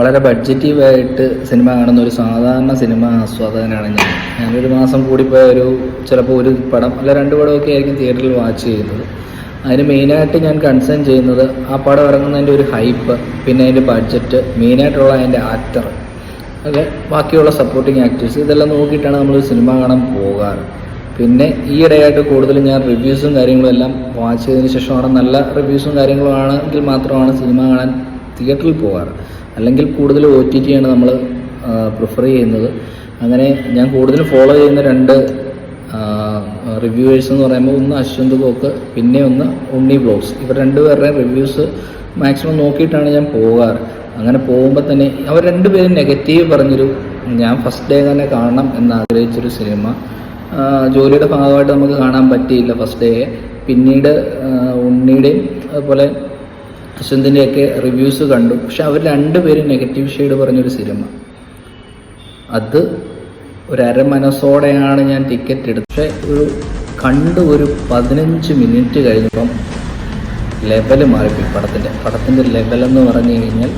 വളരെ ബഡ്ജറ്റീവായിട്ട് സിനിമ കാണുന്ന ഒരു സാധാരണ സിനിമ ആസ്വാദകനാണ് ഞാനൊരു മാസം കൂടിപ്പോയ ചിലപ്പോൾ ഒരു പടം അല്ല 2 പടമൊക്കെ ആയിരിക്കും തിയേറ്ററിൽ വാച്ച് ചെയ്യുന്നത്. അതിന് മെയിനായിട്ട് ഞാൻ കൺസേൺ ചെയ്യുന്നത് ആ പടം ഇറങ്ങുന്നതിൻ്റെ ഒരു ഹൈപ്പ്, പിന്നെ അതിൻ്റെ ബഡ്ജറ്റ്, മെയിനായിട്ടുള്ള അതിൻ്റെ ആക്ടർ, അല്ലെ ബാക്കിയുള്ള സപ്പോർട്ടിങ് ആക്ടേഴ്സ്, ഇതെല്ലാം നോക്കിയിട്ടാണ് നമ്മൾ സിനിമ കാണാൻ പോകാറ്. പിന്നെ ഈയിടെയായിട്ട് കൂടുതലും ഞാൻ റിവ്യൂസും കാര്യങ്ങളും എല്ലാം വാച്ച് ചെയ്തതിന് ശേഷമാണ്, നല്ല റിവ്യൂസും കാര്യങ്ങളും ആണെങ്കിൽ മാത്രമാണ് സിനിമ കാണാൻ തിയേറ്ററിൽ പോകാറ്. അല്ലെങ്കിൽ കൂടുതൽ OTT ആണ് നമ്മൾ പ്രിഫർ ചെയ്യുന്നത്. അങ്ങനെ ഞാൻ കൂടുതലും ഫോളോ ചെയ്യുന്ന 2 റിവ്യൂവേഴ്സ് എന്ന് പറയുമ്പോൾ ഒന്ന് അശ്വന്ത് കോക്ക്, പിന്നെ ഒന്ന് ഉണ്ണി വ്ലോഗ്സ്. ഇവർ 2 പേരുടെയും റിവ്യൂസ് മാക്സിമം നോക്കിയിട്ടാണ് ഞാൻ പോകാറ്. അങ്ങനെ പോകുമ്പോൾ തന്നെ അവർ 2 പേരും നെഗറ്റീവ് പറഞ്ഞൊരു, ഞാൻ ഫസ്റ്റ് ഡേ തന്നെ കാണണം എന്നാഗ്രഹിച്ചൊരു സിനിമ ജോലിയുടെ ഭാഗമായിട്ട് നമുക്ക് കാണാൻ പറ്റിയില്ല ഫസ്റ്റ് ഡേ. പിന്നീട് ഉണ്ണിയുടെയും അതുപോലെ അശ്വന്തിൻ്റെയൊക്കെ റിവ്യൂസ് കണ്ടു. പക്ഷെ അവർ 2 പേരും നെഗറ്റീവ് ഷെയ്ഡ് പറഞ്ഞൊരു സിനിമ, അത് ഒരു അരമനസ്സോടെയാണ് ഞാൻ ടിക്കറ്റ് എടുത്തത്. പക്ഷേ ഒരു 15 മിനിറ്റ് കഴിഞ്ഞപ്പം ലെവൽ മാറിപ്പോയി. പടത്തിൻ്റെ ലെവലെന്ന് പറഞ്ഞു കഴിഞ്ഞാൽ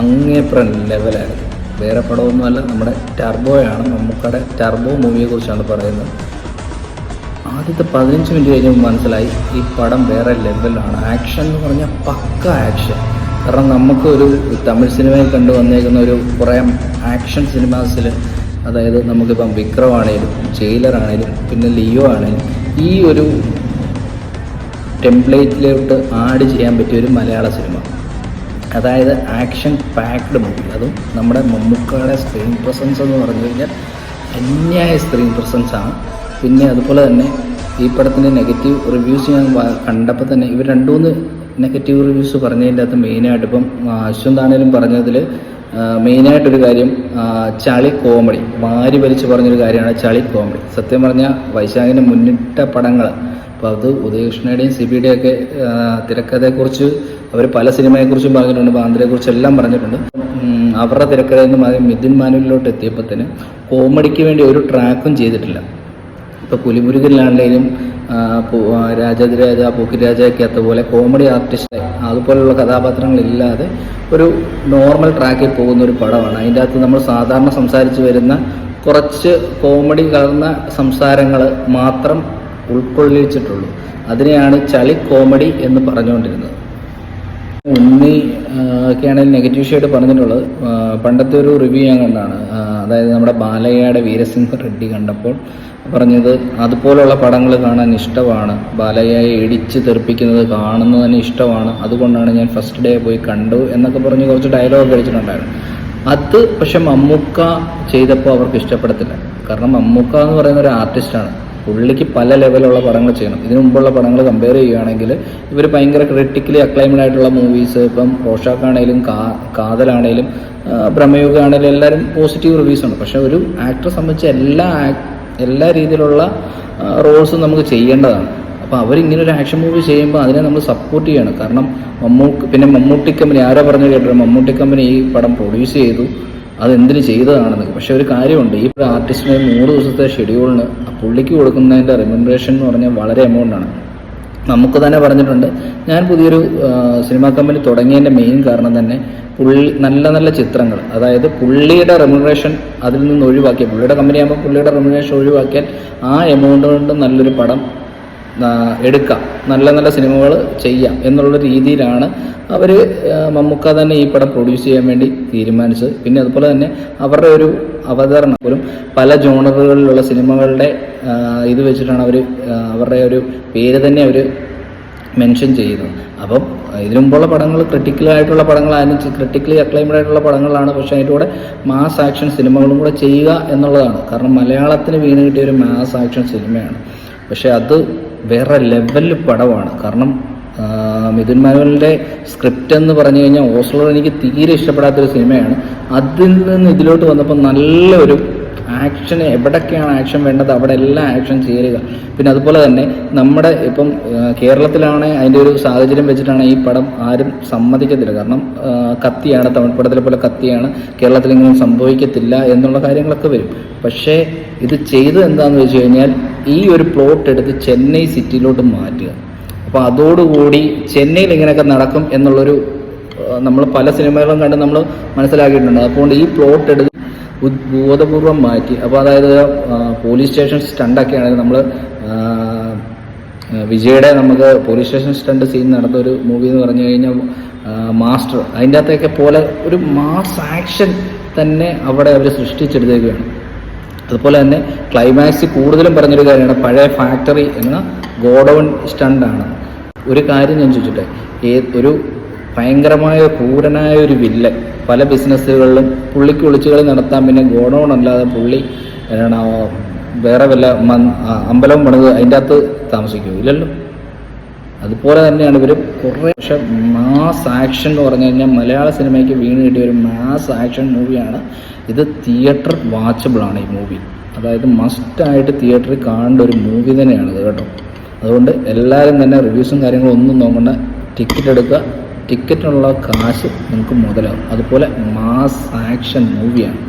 അങ്ങേപ്രം ലെവലായിരുന്നു. വേറെ പടമൊന്നുമല്ല, നമ്മുടെ ടർബോയാണ്, മമ്മൂക്കയുടെ ടർബോ മൂവിയെക്കുറിച്ചാണ് പറയുന്നത്. ആദ്യത്തെ 15 മിനിറ്റ് കഴിഞ്ഞപ്പോൾ മനസ്സിലായി ഈ പടം വേറെ ലെവലാണ്. ആക്ഷൻ എന്ന് പറഞ്ഞാൽ പക്ക ആക്ഷൻ. കാരണം നമുക്കൊരു തമിഴ് സിനിമയിൽ കണ്ടു വന്നേക്കുന്ന കുറേ ആക്ഷൻ സിനിമാസിൽ, അതായത് നമുക്കിപ്പം വിക്രം ആണേലും ജയിലറാണേലും പിന്നെ ലിയോ ആണേലും ഈ ഒരു ടെംപ്ലേറ്റിലോട്ട് ആഡ് ചെയ്യാൻ പറ്റിയ ഒരു മലയാള സിനിമ, അതായത് ആക്ഷൻ പാക്ഡ് മൂവി. അതും നമ്മുടെ മമ്മൂക്കയുടെ സ്ക്രീൻ പ്രസൻസ് എന്ന് പറഞ്ഞു കഴിഞ്ഞാൽ അന്യായ സ്ക്രീൻ പ്രസൻസാണ്. പിന്നെ അതുപോലെ തന്നെ ഈ പടത്തിൻ്റെ നെഗറ്റീവ് റിവ്യൂസ് ഞാൻ കണ്ടപ്പോൾ തന്നെ ഇവർ 2-3 നെഗറ്റീവ് റിവ്യൂസ് പറഞ്ഞതിൻ്റെ അകത്ത് മെയിനായിട്ട് ഇപ്പം അശ്വന്താണേലും പറഞ്ഞതിൽ മെയിനായിട്ടൊരു കാര്യം ചളി കോമഡി, വാരി വലിച്ച് പറഞ്ഞൊരു കാര്യമാണ് ചളി കോമഡി. സത്യം പറഞ്ഞാൽ വൈശാഖിൻ്റെ മുന്നിട്ട പടങ്ങൾ, അപ്പോൾ അത് ഉദയകൃഷ്ണയുടെയും സിബിയുടെയൊക്കെ തിരക്കഥയെക്കുറിച്ച് അവർ പല സിനിമയെക്കുറിച്ചും പറഞ്ഞിട്ടുണ്ട്, ബാന്ദ്രയെക്കുറിച്ച് എല്ലാം പറഞ്ഞിട്ടുണ്ട്. അവരുടെ തിരക്കഥയിൽ നിന്ന് മിഥുൻ മാനുവലിലോട്ട് എത്തിയപ്പോൾ തന്നെ കോമഡിക്ക് വേണ്ടി ഒരു ട്രാക്കും ചെയ്തിട്ടില്ല. ഇപ്പോൾ പുലിമുരുകനിലാണെങ്കിലും രാജാതിരാജ പോക്കിരാജയ്ക്കകത്ത പോലെ കോമഡി ആർട്ടിസ്റ്റ് അതുപോലുള്ള കഥാപാത്രങ്ങളില്ലാതെ ഒരു നോർമൽ ട്രാക്കിൽ പോകുന്ന ഒരു പടമാണ്. അതിൻ്റെ അകത്ത് നമ്മൾ സാധാരണ സംസാരിച്ച് വരുന്ന കുറച്ച് കോമഡി കലർന്ന സംസാരങ്ങൾ മാത്രം ഉൾക്കൊള്ളിച്ചിട്ടുള്ളൂ. അതിനെയാണ് ചളി കോമഡി എന്ന് പറഞ്ഞുകൊണ്ടിരുന്നത്. ഉണ്ണി ഒക്കെയാണെങ്കിൽ നെഗറ്റീവ് ഷെയ്ഡ് പറഞ്ഞിട്ടുള്ളത് പണ്ടത്തെ ഒരു റിവ്യൂ ഞാൻ കണ്ടാണ്. അതായത് നമ്മുടെ ബാലയ്യയുടെ വീരസിംഹ റെഡ്ഡി കണ്ടപ്പോൾ പറഞ്ഞത് അതുപോലുള്ള പടങ്ങൾ കാണാൻ ഇഷ്ടമാണ്, ബാലയ്യയെ ഇടിച്ച് തെറിപ്പിക്കുന്നത് കാണുന്നത് തന്നെ ഇഷ്ടമാണ്, അതുകൊണ്ടാണ് ഞാൻ ഫസ്റ്റ് ഡേ പോയി കണ്ടു എന്നൊക്കെ പറഞ്ഞ് കുറച്ച് ഡയലോഗ് കഴിച്ചിട്ടുണ്ടായിരുന്നു. അത് പക്ഷെ മമ്മൂക്ക ചെയ്തപ്പോൾ അവർക്ക് ഇഷ്ടപ്പെടത്തില്ല. കാരണം മമ്മൂക്ക എന്ന് പറയുന്ന ഒരു ആർട്ടിസ്റ്റാണ്, പുള്ളിക്ക് പല ലെവലുള്ള പടങ്ങൾ ചെയ്യണം. ഇതിനു മുമ്പുള്ള പടങ്ങൾ കമ്പയർ ചെയ്യുകയാണെങ്കിൽ ഇവർ ഭയങ്കര ക്രിട്ടിക്കലി അക്ലൈംഡ് ആയിട്ടുള്ള മൂവീസ്, ഇപ്പം റോഷാക്കാണേലും കാതലാണേലും ബ്രഹ്മയുഗ ആണേലും എല്ലാവരും പോസിറ്റീവ് റിവ്യൂസാണ്. പക്ഷെ ഒരു ആക്ടറെ സംബന്ധിച്ച് എല്ലാ രീതിയിലുള്ള റോൾസും നമുക്ക് ചെയ്യേണ്ടതാണ്. അപ്പോൾ അവരിങ്ങനെ ഒരു ആക്ഷൻ മൂവി ചെയ്യുമ്പോൾ അതിനെ നമ്മൾ സപ്പോർട്ട് ചെയ്യണം. കാരണം മമ്മൂട്ടി കമ്പനി ആരോ പറഞ്ഞു കേട്ടിട്ടുണ്ട്, മമ്മൂട്ടി കമ്പനി ഈ പടം പ്രൊഡ്യൂസ് ചെയ്തു, അതെന്തിനു ചെയ്തതാണെന്ന്. പക്ഷെ ഒരു കാര്യമുണ്ട്, ഈ ആർട്ടിസ്റ്റിന് 100 ദിവസത്തെ ഷെഡ്യൂളിന് പുള്ളിക്ക് കൊടുക്കുന്നതിൻ്റെ റെമ്യൂണറേഷൻ എന്ന് പറഞ്ഞാൽ വളരെ എമൗണ്ടാണ്. നമുക്ക് തന്നെ പറഞ്ഞിട്ടുണ്ട്, ഞാൻ പുതിയൊരു സിനിമാ കമ്പനി തുടങ്ങിയതിൻ്റെ മെയിൻ കാരണം തന്നെ നല്ല നല്ല ചിത്രങ്ങൾ, അതായത് പുള്ളിയുടെ റെമ്യൂണറേഷൻ അതിൽ നിന്ന് ഒഴിവാക്കിയാൽ, പുള്ളിയുടെ കമ്പനി ആകുമ്പോൾ പുള്ളിയുടെ റെമ്യൂണറേഷൻ ഒഴിവാക്കിയാൽ ആ എമൗണ്ട് കൊണ്ട് നല്ലൊരു പടം എടുക്കാം, നല്ല നല്ല സിനിമകൾ ചെയ്യാം എന്നുള്ള രീതിയിലാണ് അവർ മമ്മൂക്ക തന്നെ ഈ പടം പ്രൊഡ്യൂസ് ചെയ്യാൻ വേണ്ടി തീരുമാനിച്ചത്. പിന്നെ അതുപോലെ തന്നെ അവരുടെ ഒരു അവതരണം പോലും പല ജോണറുകളിലുള്ള സിനിമകളുടെ ഇത് വെച്ചിട്ടാണ് അവരുടെ ഒരു പേര് തന്നെ അവർ മെൻഷൻ ചെയ്യുന്നത്. അപ്പം ഇതിനു മുമ്പുള്ള പടങ്ങൾ ക്രിട്ടിക്കലായിട്ടുള്ള പടങ്ങളായിരുന്നു, ക്രിട്ടിക്കലി അക്ലൈംഡ് ആയിട്ടുള്ള പടങ്ങളാണ്. പക്ഷേ അതിൻ്റെ കൂടെ മാസ് ആക്ഷൻ സിനിമകളും കൂടെ ചെയ്യുക എന്നുള്ളതാണ്. കാരണം മലയാളത്തിന് വീണ് കിട്ടിയ ഒരു മാസ് ആക്ഷൻ സിനിമയാണ്. പക്ഷേ അത് വേറെ ലെവലിൽ പടമാണ്. കാരണം മിഥുൻ മാനുവലിൻ്റെ സ്ക്രിപ്റ്റ് എന്ന് പറഞ്ഞു കഴിഞ്ഞാൽ ഓസ്ലർ എനിക്ക് തീരെ ഇഷ്ടപ്പെടാത്തൊരു സിനിമയാണ്. അതിൽ നിന്ന് ഇതിലോട്ട് വന്നപ്പോൾ നല്ലൊരു ആക്ഷൻ, എവിടൊക്കെയാണ് ആക്ഷൻ വേണ്ടത് അവിടെ എല്ലാം ആക്ഷൻ ചേരുക. പിന്നെ അതുപോലെ തന്നെ നമ്മുടെ ഇപ്പം കേരളത്തിലാണ് അതിൻ്റെ ഒരു സാഹചര്യം വെച്ചിട്ടാണ് ഈ പടം ആരും സമ്മതിക്കത്തില്ല. കാരണം കത്തിയാണ്, തമിഴ് പടത്തിലെ പോലെ കത്തിയാണ്, കേരളത്തിൽ ഇങ്ങനെ സംഭവിക്കത്തില്ല എന്നുള്ള കാര്യങ്ങളൊക്കെ വരും. പക്ഷേ ഇത് ചെയ്തത് എന്താണെന്ന് വെച്ച് കഴിഞ്ഞാൽ ഈ ഒരു പ്ലോട്ട് എടുത്ത് ചെന്നൈ സിറ്റിയിലോട്ട് മാറ്റുക. അപ്പോൾ അതോടുകൂടി ചെന്നൈയിൽ ഇങ്ങനെയൊക്കെ നടക്കും എന്നുള്ളൊരു നമ്മൾ പല സിനിമകളും കണ്ട് നമ്മൾ മനസ്സിലാക്കിയിട്ടുണ്ട്. അതുകൊണ്ട് ഈ പ്ലോട്ട് എടുത്ത് ബോധപൂർവം മാറ്റി. അപ്പോൾ അതായത് പോലീസ് സ്റ്റേഷൻ സ്റ്റണ്ടൊക്കെ ആണെങ്കിൽ നമ്മൾ വിജയുടെ നമുക്ക് പോലീസ് സ്റ്റേഷൻ സ്റ്റണ്ട് സീൻ നടന്ന ഒരു മൂവി എന്ന് പറഞ്ഞു കഴിഞ്ഞാൽ മാസ്റ്റർ, അതിൻ്റെ അകത്തൊക്കെ പോലെ ഒരു മാസ് ആക്ഷൻ തന്നെ അവിടെ അവർ സൃഷ്ടിച്ചെടുത്തേക്കുകയാണ്. അതുപോലെ തന്നെ ക്ലൈമാക്സ് കൂടുതലും പറഞ്ഞൊരു കാര്യമാണ് പഴയ ഫാക്ടറി എന്ന ഗോഡൗൺ സ്റ്റണ്ടാണ്. ഒരു കാര്യം ഞാൻ ചോദിച്ചിട്ടെ, ഒരു ഭയങ്കരമായ ക്രൂരനായ ഒരു വില്ലൻ പല ബിസിനസ്സുകളിലും പുള്ളിക്ക് ഒളിച്ചുകളി നടത്താൻ പിന്നെ ഗോഡൗൺ അല്ലാതെ പുള്ളി എന്താണ് വേറെ വല്ല അമ്പലം പണിത് അതിൻ്റെ അകത്ത് താമസിക്കുമോ? ഇല്ലല്ലോ. അതുപോലെ തന്നെയാണ് ഇവർ കുറേ. പക്ഷെ മാസ് ആക്ഷൻ എന്ന് പറഞ്ഞു കഴിഞ്ഞാൽ മലയാള സിനിമയ്ക്ക് വീണ് കിട്ടിയ ഒരു മാസ് ആക്ഷൻ മൂവിയാണ് ഇത്. തിയേറ്റർ വാച്ചബിളാണ് ഈ മൂവി. അതായത് മസ്റ്റായിട്ട് തിയേറ്ററിൽ കാണേണ്ട ഒരു മൂവി തന്നെയാണിത് കേട്ടോ. അതുകൊണ്ട് എല്ലാവരും തന്നെ റിവ്യൂസും കാര്യങ്ങളും ഒന്നും നോക്കണ്ട, ടിക്കറ്റ് എടുക്കുക. ടിക്കറ്റിനുള്ള കാശ് നിങ്ങൾക്ക് മുതലാവും. അതുപോലെ മാസ് ആക്ഷൻ മൂവിയാണ്.